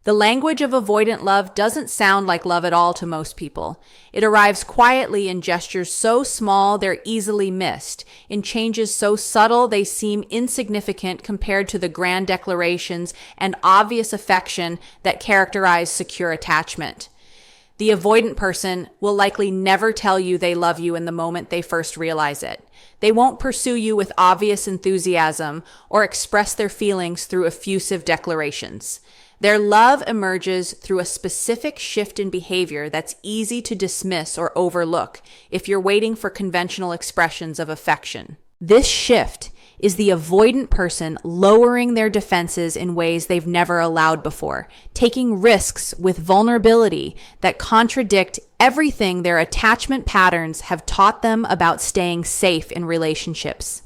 The language of avoidant love doesn't sound like love at all to most people. It arrives quietly in gestures so small they're easily missed, in changes so subtle they seem insignificant compared to the grand declarations and obvious affection that characterize secure attachment. The avoidant person will likely never tell you they love you in the moment they first realize it. They won't pursue you with obvious enthusiasm or express their feelings through effusive declarations. Their love emerges through a specific shift in behavior that's easy to dismiss or overlook if you're waiting for conventional expressions of affection. This shift is the avoidant person lowering their defenses in ways they've never allowed before, taking risks with vulnerability that contradict everything their attachment patterns have taught them about staying safe in relationships.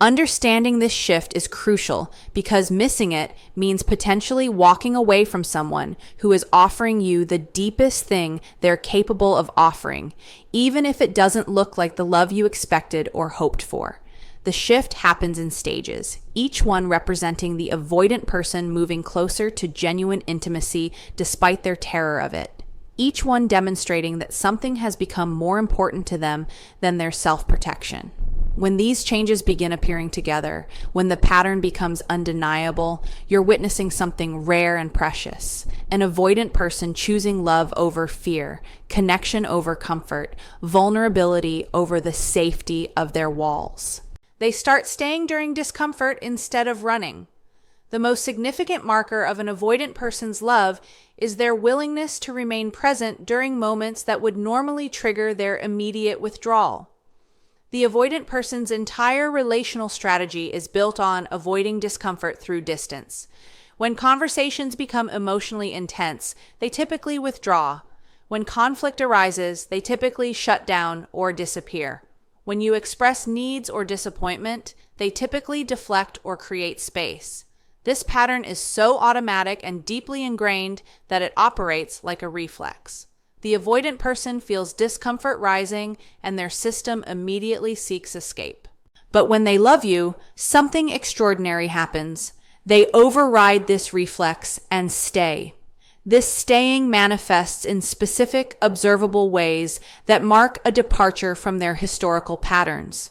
Understanding this shift is crucial because missing it means potentially walking away from someone who is offering you the deepest thing they're capable of offering, even if it doesn't look like the love you expected or hoped for. The shift happens in stages, each one representing the avoidant person moving closer to genuine intimacy despite their terror of it. Each one demonstrating that something has become more important to them than their self-protection. When these changes begin appearing together, when the pattern becomes undeniable, you're witnessing something rare and precious. An avoidant person choosing love over fear, connection over comfort, vulnerability over the safety of their walls. They start staying during discomfort instead of running. The most significant marker of an avoidant person's love is their willingness to remain present during moments that would normally trigger their immediate withdrawal. The avoidant person's entire relational strategy is built on avoiding discomfort through distance. When conversations become emotionally intense, they typically withdraw. When conflict arises, they typically shut down or disappear. When you express needs or disappointment, they typically deflect or create space. This pattern is so automatic and deeply ingrained that it operates like a reflex. The avoidant person feels discomfort rising and their system immediately seeks escape. But when they love you, something extraordinary happens. They override this reflex and stay. This staying manifests in specific, observable ways that mark a departure from their historical patterns.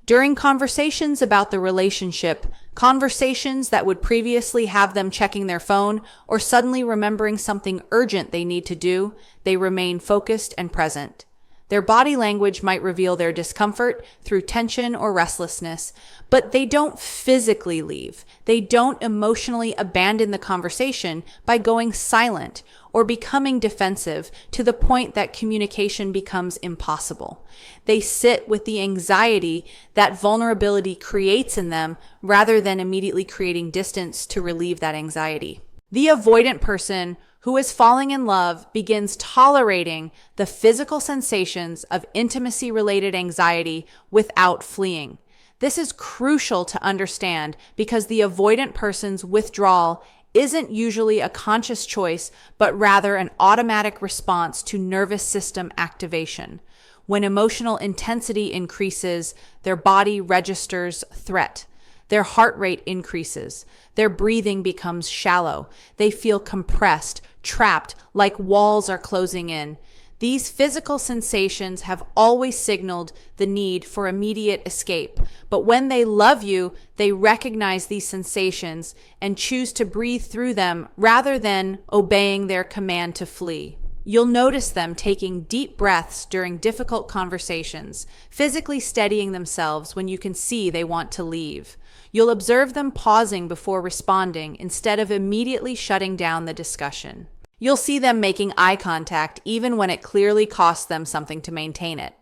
During conversations about the relationship, conversations that would previously have them checking their phone or suddenly remembering something urgent they need to do, they remain focused and present. Their body language might reveal their discomfort through tension or restlessness, but they don't physically leave. They don't emotionally abandon the conversation by going silent or becoming defensive to the point that communication becomes impossible. They sit with the anxiety that vulnerability creates in them rather than immediately creating distance to relieve that anxiety. The avoidant person who is falling in love begins tolerating the physical sensations of intimacy-related anxiety without fleeing. This is crucial to understand because the avoidant person's withdrawal isn't usually a conscious choice, but rather an automatic response to nervous system activation. When emotional intensity increases, their body registers threat. Their heart rate increases. Their breathing becomes shallow. They feel compressed, trapped, like walls are closing in. These physical sensations have always signaled the need for immediate escape. But when they love you, they recognize these sensations and choose to breathe through them rather than obeying their command to flee. You'll notice them taking deep breaths during difficult conversations, physically steadying themselves when you can see they want to leave. You'll observe them pausing before responding instead of immediately shutting down the discussion. You'll see them making eye contact even when it clearly costs them something to maintain it.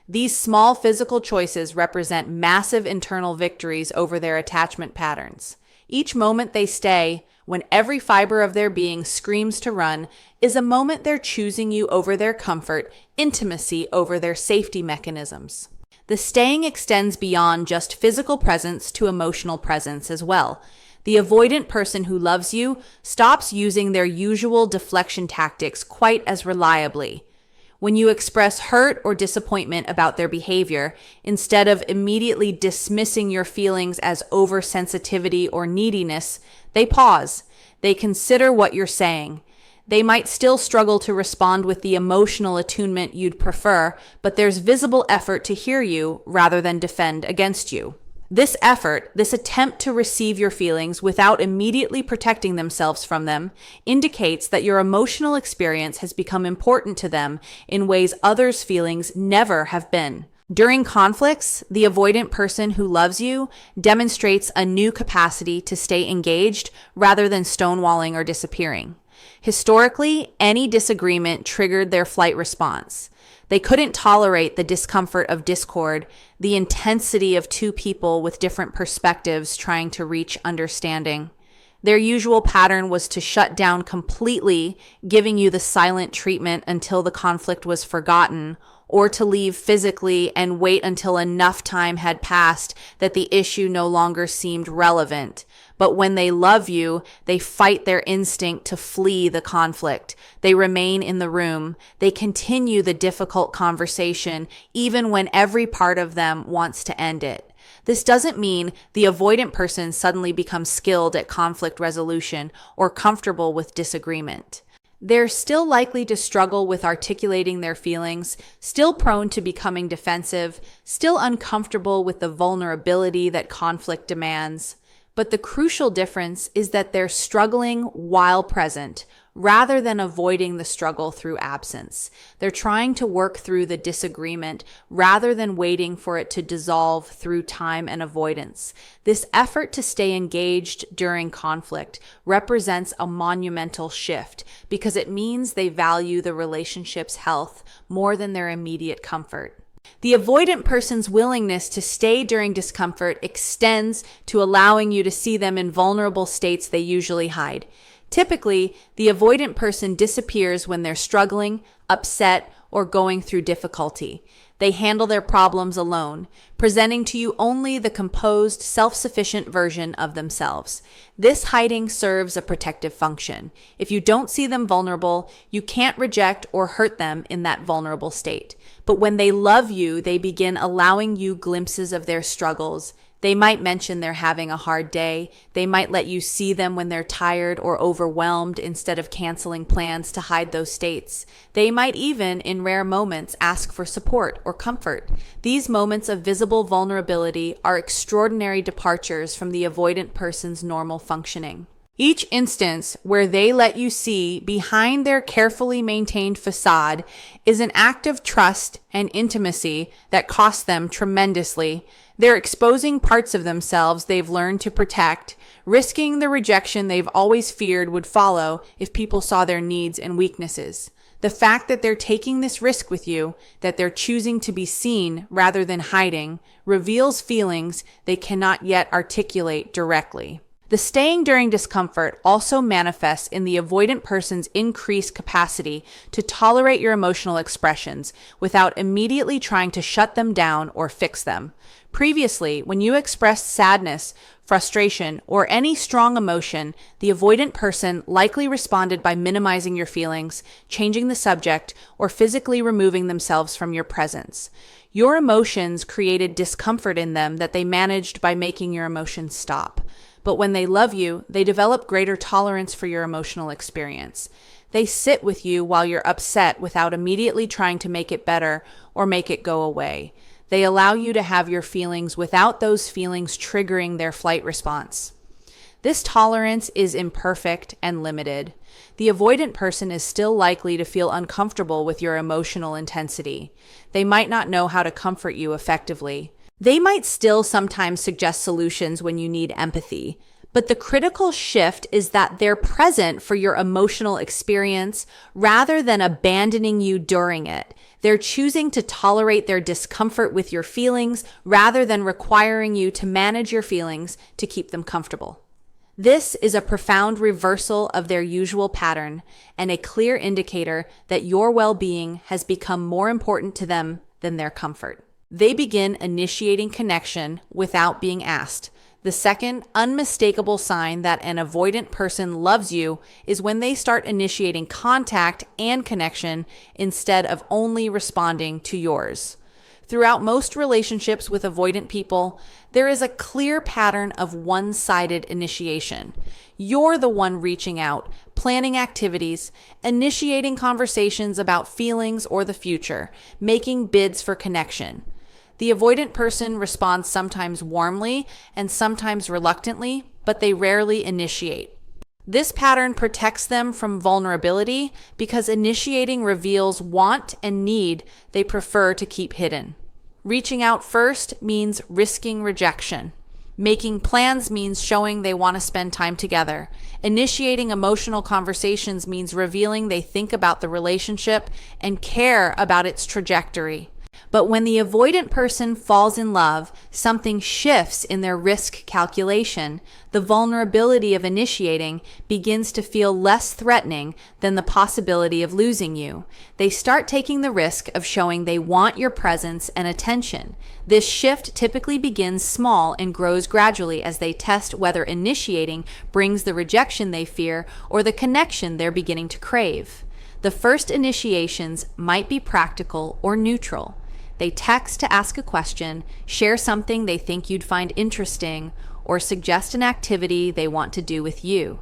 These small physical choices represent massive internal victories over their attachment patterns. Each moment they stay, when every fiber of their being screams to run, is a moment they're choosing you over their comfort, intimacy over their safety mechanisms. The staying extends beyond just physical presence to emotional presence as well. The avoidant person who loves you stops using their usual deflection tactics quite as reliably. When you express hurt or disappointment about their behavior, instead of immediately dismissing your feelings as oversensitivity or neediness, they pause. They consider what you're saying. They might still struggle to respond with the emotional attunement you'd prefer, but there's visible effort to hear you rather than defend against you. This effort, this attempt to receive your feelings without immediately protecting themselves from them, indicates that your emotional experience has become important to them in ways others' feelings never have been. During conflicts, the avoidant person who loves you demonstrates a new capacity to stay engaged rather than stonewalling or disappearing. Historically, any disagreement triggered their flight response. They couldn't tolerate the discomfort of discord, the intensity of two people with different perspectives trying to reach understanding. Their usual pattern was to shut down completely, giving you the silent treatment until the conflict was forgotten, or to leave physically and wait until enough time had passed that the issue no longer seemed relevant. But when they love you, they fight their instinct to flee the conflict. They remain in the room. They continue the difficult conversation, even when every part of them wants to end it. This doesn't mean the avoidant person suddenly becomes skilled at conflict resolution or comfortable with disagreement. They're still likely to struggle with articulating their feelings, still prone to becoming defensive, still uncomfortable with the vulnerability that conflict demands. But the crucial difference is that they're struggling while present, rather than avoiding the struggle through absence. They're trying to work through the disagreement rather than waiting for it to dissolve through time and avoidance. This effort to stay engaged during conflict represents a monumental shift because it means they value the relationship's health more than their immediate comfort. The avoidant person's willingness to stay during discomfort extends to allowing you to see them in vulnerable states they usually hide. Typically, the avoidant person disappears when they're struggling, upset, or going through difficulty. They handle their problems alone, presenting to you only the composed, self-sufficient version of themselves. This hiding serves a protective function. If you don't see them vulnerable, you can't reject or hurt them in that vulnerable state. But when they love you, they begin allowing you glimpses of their struggles. They might mention they're having a hard day. They might let you see them when they're tired or overwhelmed instead of canceling plans to hide those states. They might even, in rare moments, ask for support or comfort. These moments of visible vulnerability are extraordinary departures from the avoidant person's normal functioning. Each instance where they let you see behind their carefully maintained facade is an act of trust and intimacy that costs them tremendously. They're exposing parts of themselves they've learned to protect, risking the rejection they've always feared would follow if people saw their needs and weaknesses. The fact that they're taking this risk with you, that they're choosing to be seen rather than hiding, reveals feelings they cannot yet articulate directly. The staying during discomfort also manifests in the avoidant person's increased capacity to tolerate your emotional expressions without immediately trying to shut them down or fix them. Previously, when you expressed sadness, frustration, or any strong emotion, the avoidant person likely responded by minimizing your feelings, changing the subject, or physically removing themselves from your presence. Your emotions created discomfort in them that they managed by making your emotions stop. But when they love you, they develop greater tolerance for your emotional experience. They sit with you while you're upset without immediately trying to make it better or make it go away. They allow you to have your feelings without those feelings triggering their flight response. This tolerance is imperfect and limited. The avoidant person is still likely to feel uncomfortable with your emotional intensity. They might not know how to comfort you effectively. They might still sometimes suggest solutions when you need empathy, but the critical shift is that they're present for your emotional experience rather than abandoning you during it. They're choosing to tolerate their discomfort with your feelings rather than requiring you to manage your feelings to keep them comfortable. This is a profound reversal of their usual pattern and a clear indicator that your well-being has become more important to them than their comfort. They begin initiating connection without being asked. The second unmistakable sign that an avoidant person loves you is when they start initiating contact and connection instead of only responding to yours. Throughout most relationships with avoidant people, there is a clear pattern of one-sided initiation. You're the one reaching out, planning activities, initiating conversations about feelings or the future, making bids for connection. The avoidant person responds sometimes warmly and sometimes reluctantly, but they rarely initiate. This pattern protects them from vulnerability because initiating reveals want and need they prefer to keep hidden. Reaching out first means risking rejection. Making plans means showing they want to spend time together. Initiating emotional conversations means revealing they think about the relationship and care about its trajectory. But when the avoidant person falls in love, something shifts in their risk calculation. The vulnerability of initiating begins to feel less threatening than the possibility of losing you. They start taking the risk of showing they want your presence and attention. This shift typically begins small and grows gradually as they test whether initiating brings the rejection they fear or the connection they're beginning to crave. The first initiations might be practical or neutral. They text to ask a question, share something they think you'd find interesting, or suggest an activity they want to do with you.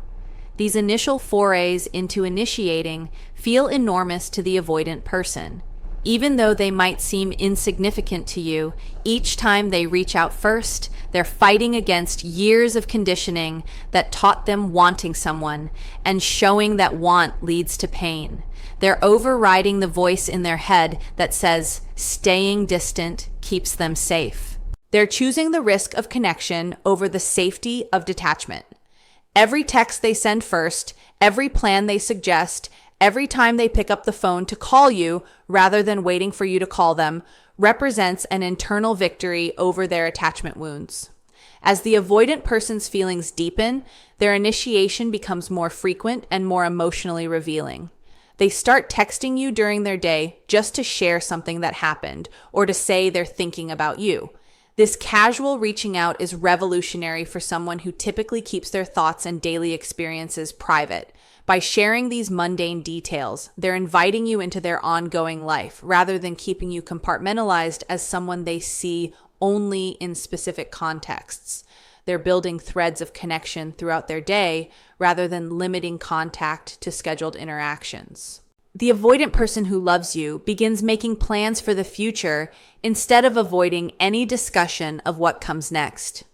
These initial forays into initiating feel enormous to the avoidant person. Even though they might seem insignificant to you, each time they reach out first, they're fighting against years of conditioning that taught them wanting someone and showing that want leads to pain. They're overriding the voice in their head that says staying distant keeps them safe. They're choosing the risk of connection over the safety of detachment. Every text they send first, every plan they suggest, every time they pick up the phone to call you rather than waiting for you to call them, represents an internal victory over their attachment wounds. As the avoidant person's feelings deepen, their initiation becomes more frequent and more emotionally revealing. They start texting you during their day just to share something that happened or to say they're thinking about you. This casual reaching out is revolutionary for someone who typically keeps their thoughts and daily experiences private. By sharing these mundane details, they're inviting you into their ongoing life rather than keeping you compartmentalized as someone they see only in specific contexts. They're building threads of connection throughout their day rather than limiting contact to scheduled interactions. The avoidant person who loves you begins making plans for the future instead of avoiding any discussion of what comes next.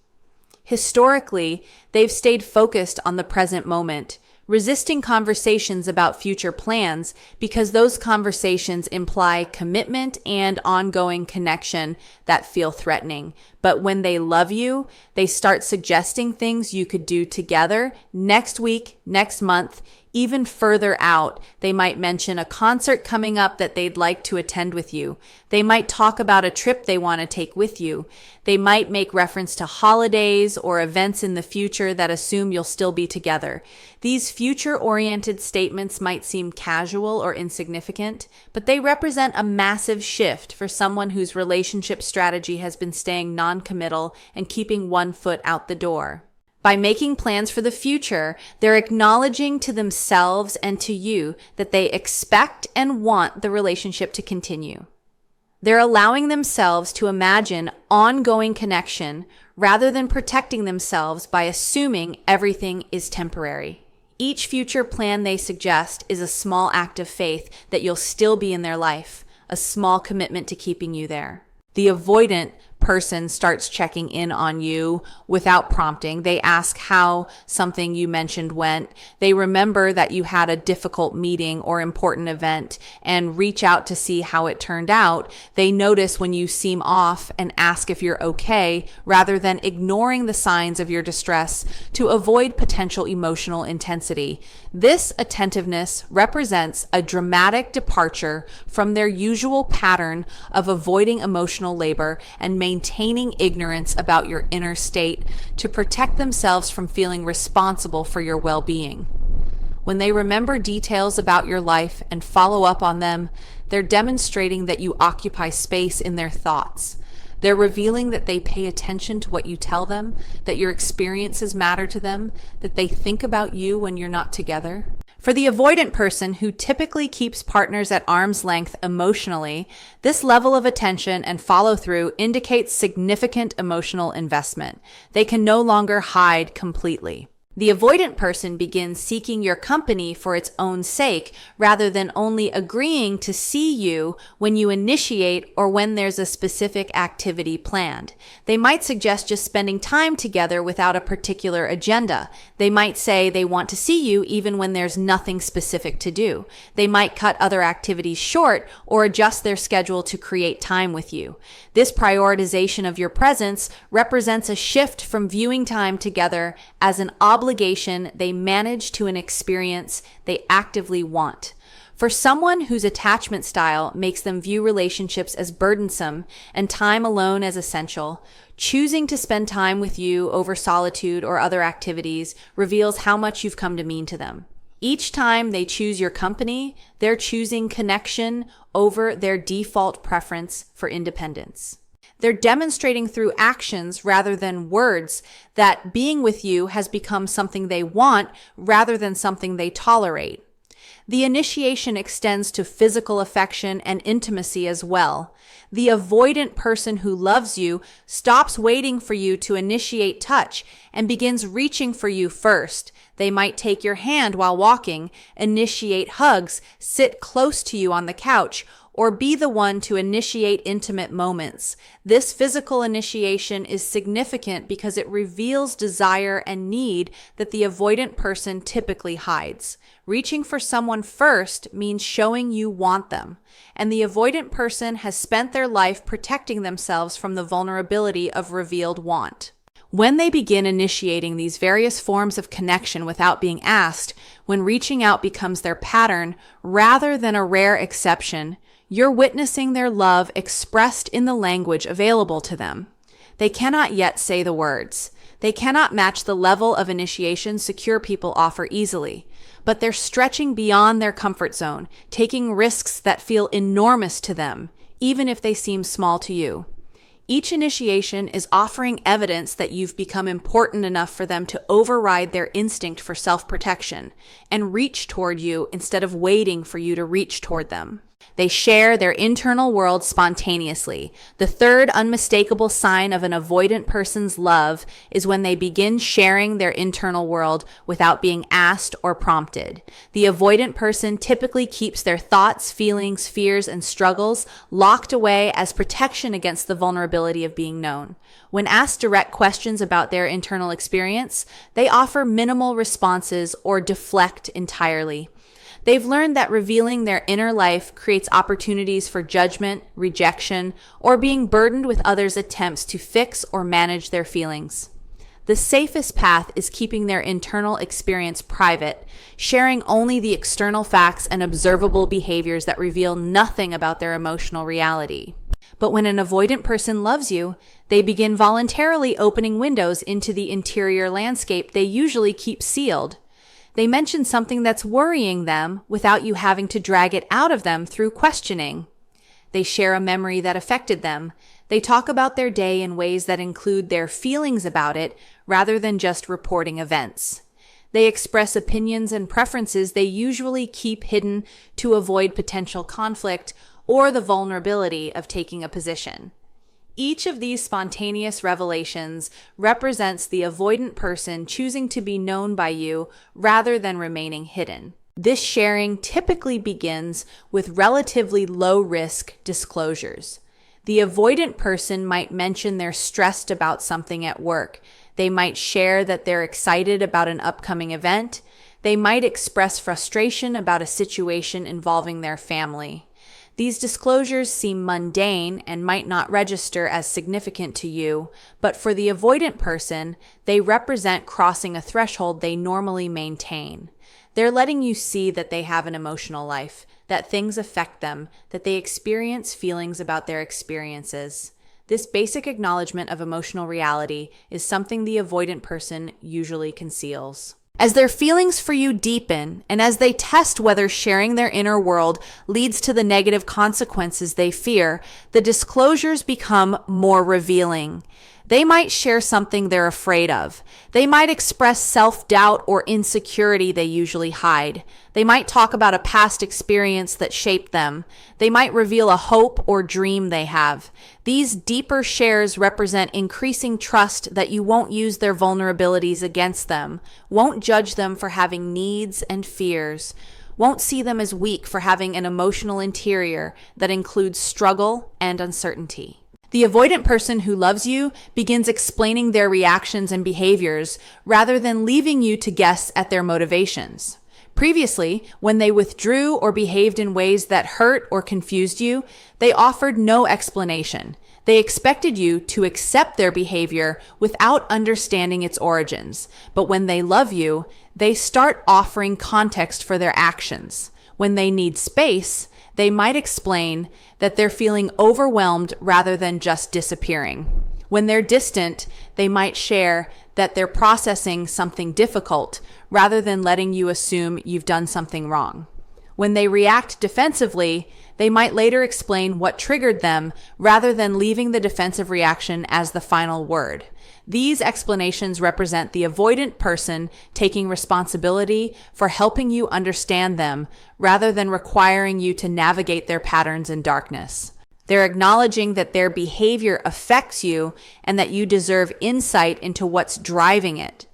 Historically, they've stayed focused on the present moment, resisting conversations about future plans because those conversations imply commitment and ongoing connection that feel threatening. But when they love you, they start suggesting things you could do together next week, next month, even further out. They might mention a concert coming up that they'd like to attend with you. They might talk about a trip they want to take with you. They might make reference to holidays or events in the future that assume you'll still be together. These future-oriented statements might seem casual or insignificant, but they represent a massive shift for someone whose relationship strategy has been staying non-committal and keeping one foot out the door. By making plans for the future, they're acknowledging to themselves and to you that they expect and want the relationship to continue. They're allowing themselves to imagine ongoing connection rather than protecting themselves by assuming everything is temporary. Each future plan they suggest is a small act of faith that you'll still be in their life, a small commitment to keeping you there. The avoidant person starts checking in on you without prompting. They ask how something you mentioned went. They remember that you had a difficult meeting or important event and reach out to see how it turned out. They notice when you seem off and ask if you're okay rather than ignoring the signs of your distress to avoid potential emotional intensity. This attentiveness represents a dramatic departure from their usual pattern of avoiding emotional labor and maintaining ignorance about your inner state to protect themselves from feeling responsible for your well-being. When they remember details about your life and follow up on them, they're demonstrating that you occupy space in their thoughts. They're revealing that they pay attention to what you tell them, that your experiences matter to them, that they think about you when you're not together. For the avoidant person who typically keeps partners at arm's length emotionally, this level of attention and follow-through indicates significant emotional investment. They can no longer hide completely. The avoidant person begins seeking your company for its own sake rather than only agreeing to see you when you initiate or when there's a specific activity planned. They might suggest just spending time together without a particular agenda. They might say they want to see you even when there's nothing specific to do. They might cut other activities short or adjust their schedule to create time with you. This prioritization of your presence represents a shift from viewing time together as an obligation they manage to an experience they actively want. For someone whose attachment style makes them view relationships as burdensome and time alone as essential, choosing to spend time with you over solitude or other activities reveals how much you've come to mean to them. Each time they choose your company, they're choosing connection over their default preference for independence. They're demonstrating through actions rather than words that being with you has become something they want rather than something they tolerate. The initiation extends to physical affection and intimacy as well. The avoidant person who loves you stops waiting for you to initiate touch and begins reaching for you first. They might take your hand while walking, initiate hugs, sit close to you on the couch, or be the one to initiate intimate moments. This physical initiation is significant because it reveals desire and need that the avoidant person typically hides. Reaching for someone first means showing you want them, and the avoidant person has spent their life protecting themselves from the vulnerability of revealed want. When they begin initiating these various forms of connection without being asked, when reaching out becomes their pattern rather than a rare exception, you're witnessing their love expressed in the language available to them. They cannot yet say the words. They cannot match the level of initiation secure people offer easily, but they're stretching beyond their comfort zone, taking risks that feel enormous to them, even if they seem small to you. Each initiation is offering evidence that you've become important enough for them to override their instinct for self-protection and reach toward you instead of waiting for you to reach toward them. They share their internal world spontaneously. The third unmistakable sign of an avoidant person's love is when they begin sharing their internal world without being asked or prompted. The avoidant person typically keeps their thoughts, feelings, fears, and struggles locked away as protection against the vulnerability of being known. When asked direct questions about their internal experience, they offer minimal responses or deflect entirely. They've learned that revealing their inner life creates opportunities for judgment, rejection, or being burdened with others' attempts to fix or manage their feelings. The safest path is keeping their internal experience private, sharing only the external facts and observable behaviors that reveal nothing about their emotional reality. But when an avoidant person loves you, they begin voluntarily opening windows into the interior landscape they usually keep sealed. They mention something that's worrying them without you having to drag it out of them through questioning. They share a memory that affected them. They talk about their day in ways that include their feelings about it rather than just reporting events. They express opinions and preferences they usually keep hidden to avoid potential conflict or the vulnerability of taking a position. Each of these spontaneous revelations represents the avoidant person choosing to be known by you rather than remaining hidden. This sharing typically begins with relatively low-risk disclosures. The avoidant person might mention they're stressed about something at work. They might share that they're excited about an upcoming event. They might express frustration about a situation involving their family. These disclosures seem mundane and might not register as significant to you, but for the avoidant person, they represent crossing a threshold they normally maintain. They're letting you see that they have an emotional life, that things affect them, that they experience feelings about their experiences. This basic acknowledgement of emotional reality is something the avoidant person usually conceals. As their feelings for you deepen, and as they test whether sharing their inner world leads to the negative consequences they fear, the disclosures become more revealing. They might share something they're afraid of. They might express self-doubt or insecurity they usually hide. They might talk about a past experience that shaped them. They might reveal a hope or dream they have. These deeper shares represent increasing trust that you won't use their vulnerabilities against them, won't judge them for having needs and fears, won't see them as weak for having an emotional interior that includes struggle and uncertainty. The avoidant person who loves you begins explaining their reactions and behaviors rather than leaving you to guess at their motivations. Previously, when they withdrew or behaved in ways that hurt or confused you, they offered no explanation. They expected you to accept their behavior without understanding its origins. But when they love you, they start offering context for their actions. When they need space, they might explain that they're feeling overwhelmed rather than just disappearing. When they're distant, they might share that they're processing something difficult rather than letting you assume you've done something wrong. When they react defensively, they might later explain what triggered them rather than leaving the defensive reaction as the final word. These explanations represent the avoidant person taking responsibility for helping you understand them rather than requiring you to navigate their patterns in darkness. They're acknowledging that their behavior affects you and that you deserve insight into what's driving it.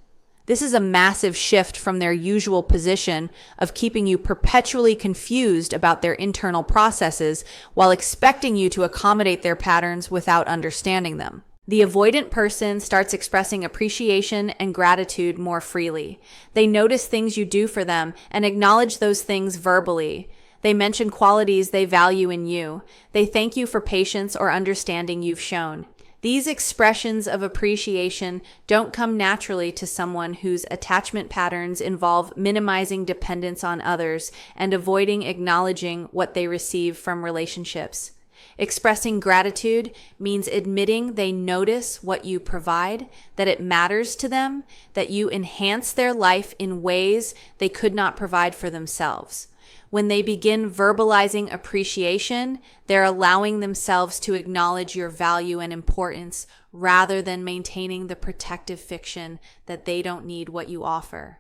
This is a massive shift from their usual position of keeping you perpetually confused about their internal processes while expecting you to accommodate their patterns without understanding them. The avoidant person starts expressing appreciation and gratitude more freely. They notice things you do for them and acknowledge those things verbally. They mention qualities they value in you. They thank you for patience or understanding you've shown. These expressions of appreciation don't come naturally to someone whose attachment patterns involve minimizing dependence on others and avoiding acknowledging what they receive from relationships. Expressing gratitude means admitting they notice what you provide, that it matters to them, that you enhance their life in ways they could not provide for themselves. When they begin verbalizing appreciation, they're allowing themselves to acknowledge your value and importance rather than maintaining the protective fiction that they don't need what you offer.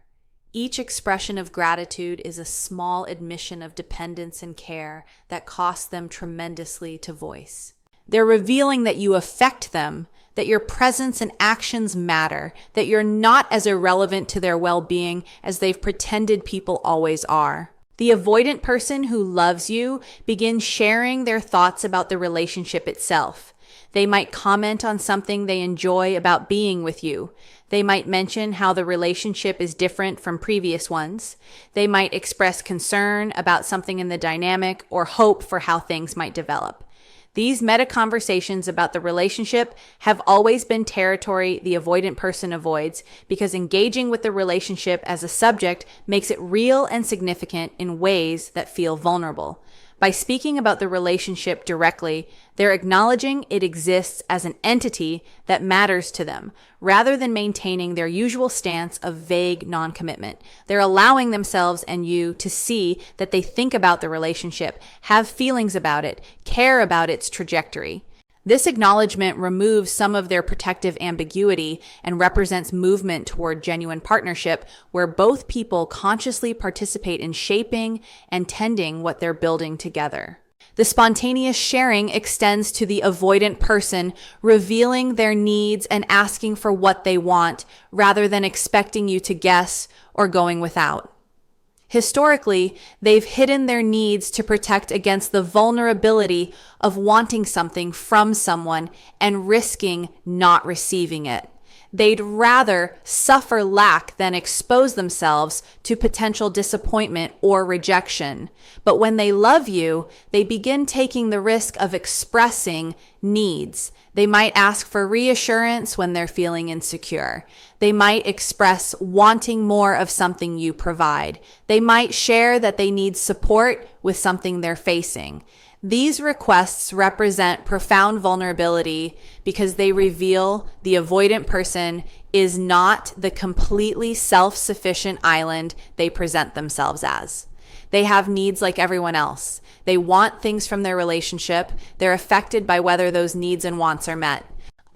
Each expression of gratitude is a small admission of dependence and care that costs them tremendously to voice. They're revealing that you affect them, that your presence and actions matter, that you're not as irrelevant to their well-being as they've pretended people always are. The avoidant person who loves you begins sharing their thoughts about the relationship itself. They might comment on something they enjoy about being with you. They might mention how the relationship is different from previous ones. They might express concern about something in the dynamic or hope for how things might develop. These meta conversations about the relationship have always been territory the avoidant person avoids because engaging with the relationship as a subject makes it real and significant in ways that feel vulnerable. By speaking about the relationship directly, they're acknowledging it exists as an entity that matters to them, rather than maintaining their usual stance of vague non-commitment. They're allowing themselves and you to see that they think about the relationship, have feelings about it, care about its trajectory. This acknowledgement removes some of their protective ambiguity and represents movement toward genuine partnership where both people consciously participate in shaping and tending what they're building together. The spontaneous sharing extends to the avoidant person, revealing their needs and asking for what they want rather than expecting you to guess or going without. Historically, they've hidden their needs to protect against the vulnerability of wanting something from someone and risking not receiving it. They'd rather suffer lack than expose themselves to potential disappointment or rejection. But when they love you, they begin taking the risk of expressing needs. They might ask for reassurance when they're feeling insecure. They might express wanting more of something you provide. They might share that they need support with something they're facing. These requests represent profound vulnerability because they reveal the avoidant person is not the completely self-sufficient island they present themselves as. They have needs like everyone else. They want things from their relationship. They're affected by whether those needs and wants are met.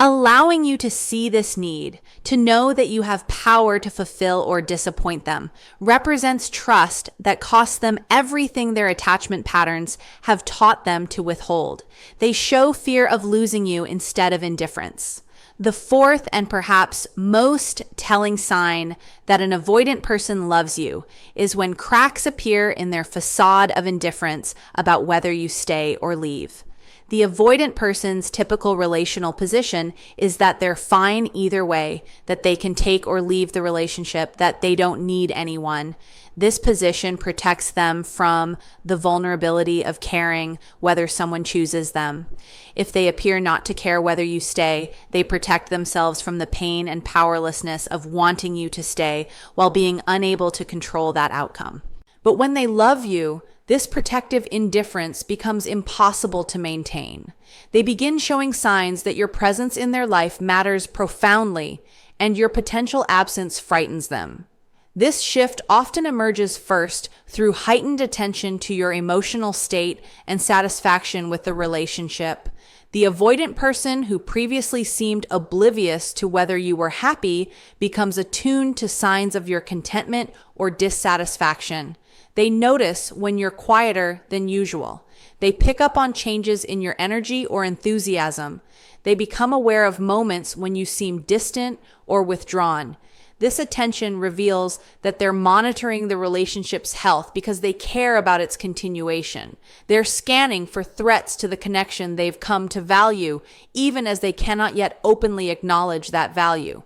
allowing you to see this need, to know that you have power to fulfill or disappoint them, represents trust that costs them everything their attachment patterns have taught them to withhold. They show fear of losing you instead of indifference. The fourth and perhaps most telling sign that an avoidant person loves you is when cracks appear in their facade of indifference about whether you stay or leave. The avoidant person's typical relational position is that they're fine either way, that they can take or leave the relationship, that they don't need anyone. This position protects them from the vulnerability of caring whether someone chooses them. If they appear not to care whether you stay, they protect themselves from the pain and powerlessness of wanting you to stay while being unable to control that outcome. But when they love you, this protective indifference becomes impossible to maintain. They begin showing signs that your presence in their life matters profoundly, and your potential absence frightens them. This shift often emerges first through heightened attention to your emotional state and satisfaction with the relationship. The avoidant person who previously seemed oblivious to whether you were happy becomes attuned to signs of your contentment or dissatisfaction. They notice when you're quieter than usual. They pick up on changes in your energy or enthusiasm. They become aware of moments when you seem distant or withdrawn. This attention reveals that they're monitoring the relationship's health because they care about its continuation. They're scanning for threats to the connection they've come to value, even as they cannot yet openly acknowledge that value.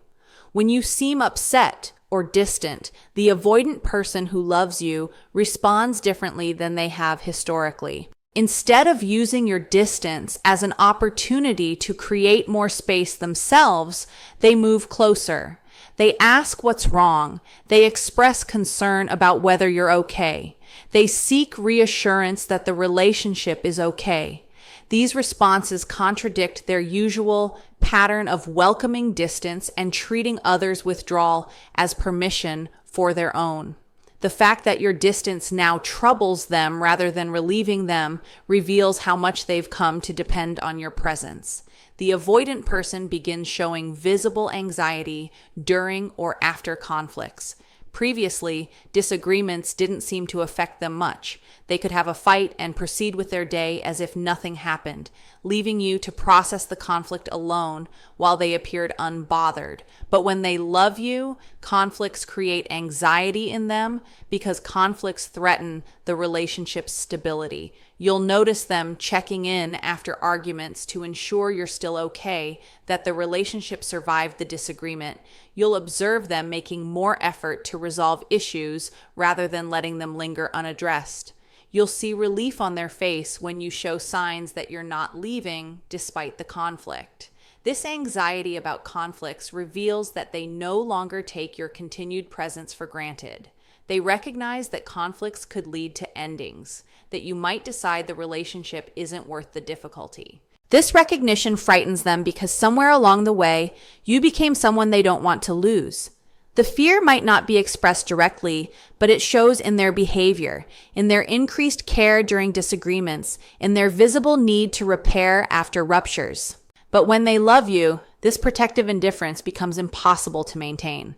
When you seem upset or distant, the avoidant person who loves you responds differently than they have historically. Instead of using your distance as an opportunity to create more space themselves, they move closer. They ask what's wrong. They express concern about whether you're okay. They seek reassurance that the relationship is okay. These responses contradict their usual pattern of welcoming distance and treating others' withdrawal as permission for their own. The fact that your distance now troubles them rather than relieving them reveals how much they've come to depend on your presence. The avoidant person begins showing visible anxiety during or after conflicts. Previously, disagreements didn't seem to affect them much. They could have a fight and proceed with their day as if nothing happened, leaving you to process the conflict alone while they appeared unbothered. But when they love you, conflicts create anxiety in them because conflicts threaten the relationship's stability. You'll notice them checking in after arguments to ensure you're still okay, that the relationship survived the disagreement. You'll observe them making more effort to resolve issues rather than letting them linger unaddressed. You'll see relief on their face when you show signs that you're not leaving despite the conflict. This anxiety about conflicts reveals that they no longer take your continued presence for granted. They recognize that conflicts could lead to endings, that you might decide the relationship isn't worth the difficulty. This recognition frightens them because somewhere along the way, you became someone they don't want to lose. The fear might not be expressed directly, but it shows in their behavior, in their increased care during disagreements, in their visible need to repair after ruptures. But when they love you, this protective indifference becomes impossible to maintain.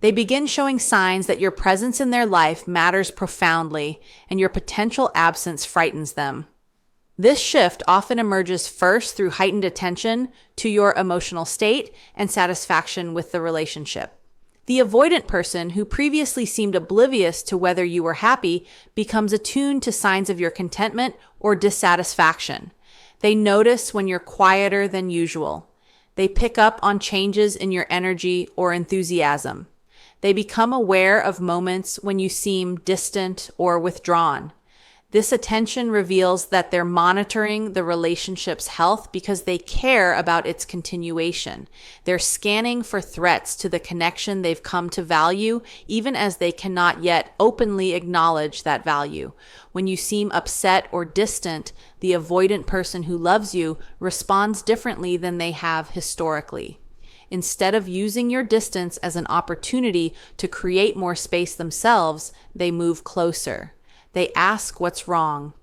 They begin showing signs that your presence in their life matters profoundly, and your potential absence frightens them. This shift often emerges first through heightened attention to your emotional state and satisfaction with the relationship. The avoidant person who previously seemed oblivious to whether you were happy becomes attuned to signs of your contentment or dissatisfaction. They notice when you're quieter than usual. They pick up on changes in your energy or enthusiasm. They become aware of moments when you seem distant or withdrawn. This attention reveals that they're monitoring the relationship's health because they care about its continuation. They're scanning for threats to the connection they've come to value, even as they cannot yet openly acknowledge that value. When you seem upset or distant, the avoidant person who loves you responds differently than they have historically. Instead of using your distance as an opportunity to create more space themselves, they move closer. They ask what's wrong.